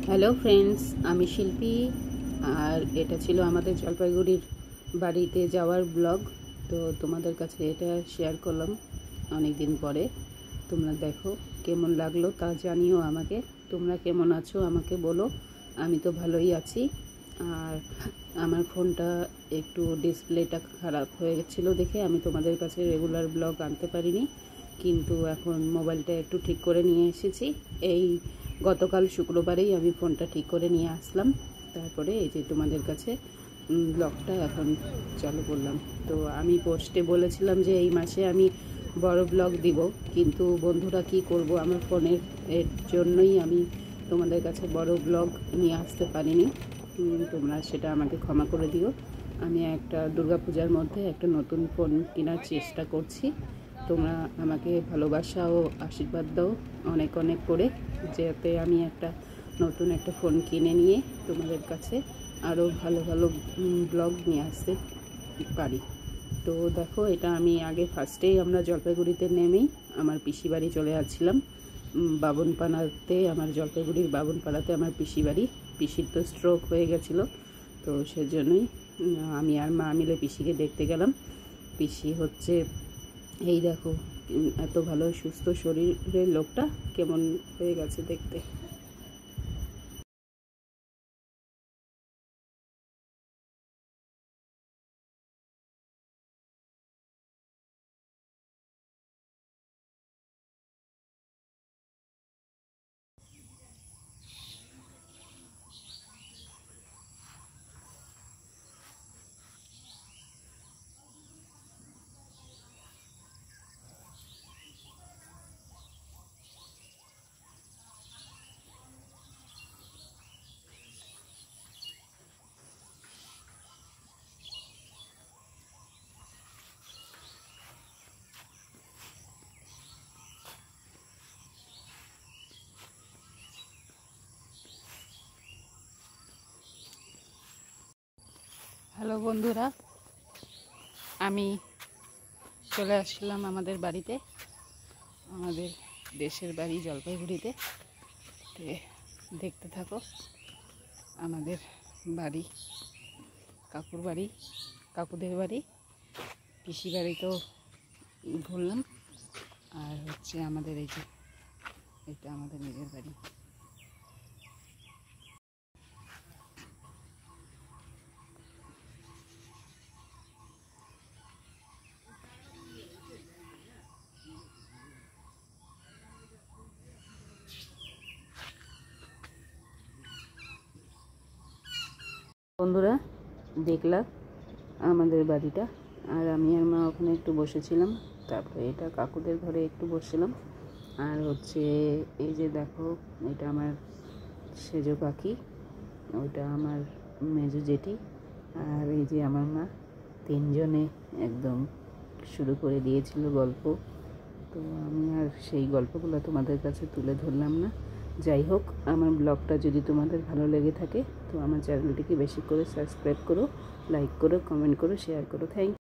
Hello friends, আমি শিল্পী। আর এটা ছিল আমাদের জলপাইগুড়ির বাড়িতে যাওয়ার ব্লগ। তো তোমাদের কাছে এটা শেয়ার করলাম অনেক দিন পরে। তোমরা দেখো কেমন লাগলো তা জানিও আমাকে। তোমরা কেমন আছো আমাকে বলো। আমি তো ভালোই আছি। আর আমার ফোনটা একটু ডিসপ্লেটা খারাপ হয়ে গেছিলো দেখে আমি তোমাদের কাছে রেগুলার ব্লগ আনতে পারিনি, কিন্তু এখন মোবাইলটা একটু ঠিক করে নিয়ে এসেছি। এই গতকাল শুক্রবারেই আমি ফোনটা ঠিক করে নিয়ে আসলাম। তারপরে এই যে তোমাদের কাছে ব্লগটা এখন চালু করলাম। তো আমি পোস্টে বলেছিলাম যে এই মাসে আমি বড় ব্লগ দিব, কিন্তু বন্ধুরা কি করব, আমার ফোনের এর জন্যই আমি তোমাদের কাছে বড় ব্লগ নিয়ে আসতে পারিনি। তোমরা সেটা আমাকে ক্ষমা করে দিও। আমি একটা দুর্গাপূজার মধ্যে একটা নতুন ফোন কেনার চেষ্টা করছি। তোমরা আমাকে ভালোবাসা ও আশীর্বাদ দাও অনেক অনেক করে, যাতে আমি নতুন একটা ফোন কিনে নিয়ে তোমাদের কাছে আরও ভালো ভালো ব্লগ নিয়ে আসতে পারি। তো দেখো, এটা আমি আগে ফার্স্টেই আমরা জলপাইগুড়িতে নেমেই আমার পিসি বাড়ি চলে আসছিলাম। বাবনপাড়াতে, আমার জলপাইগুড়ির বাবনপাড়াতে আমার পিসি বাড়ি। পিসির তো স্ট্রোক হয়ে গেছিলো, তো সেজন্যই আমি আর মা মিলে পিসিকে দেখতে গেলাম। পিসি হচ্ছে, এই দেখো এত ভালো সুস্থ শরীরের লোকটা কেমন হয়ে গেছে দেখতে। হ্যালো বন্ধুরা, আমি চলে আসলাম আমাদের বাড়িতে, আমাদের দেশের বাড়ি জলপাইগুড়িতে। দেখতে থাকো আমাদের বাড়ি, কাকুর বাড়ি, কাকুদের বাড়ি, পিসি বাড়ি তো ঘুরলাম। আর হচ্ছে আমাদের এই যে এটা আমাদের নিজের বাড়ি। বন্ধুরা, দেখলাম আমাদের বাড়িটা। আর আমি আর মা ওখানে একটু বসেছিলাম। তারপরে এটা কাকুদের ঘরে একটু বসছিলাম। আর হচ্ছে এই যে দেখো, এটা আমার সেজো কাকি, ওইটা আমার মেজো জেঠি, আর এই যে আমার মা। তিনজনে একদম শুরু করে দিয়েছিল গল্প। তো আমি আর সেই গল্পগুলো তোমাদের কাছে তুলে ধরলাম না। যাই হোক, আমার ব্লগটা যদি তোমাদের ভালো লেগে থাকে তো আমার চ্যানেলটিকে বেশি করে সাবস্ক্রাইব করো, লাইক করো, কমেন্ট করো, শেয়ার করো। থ্যাংক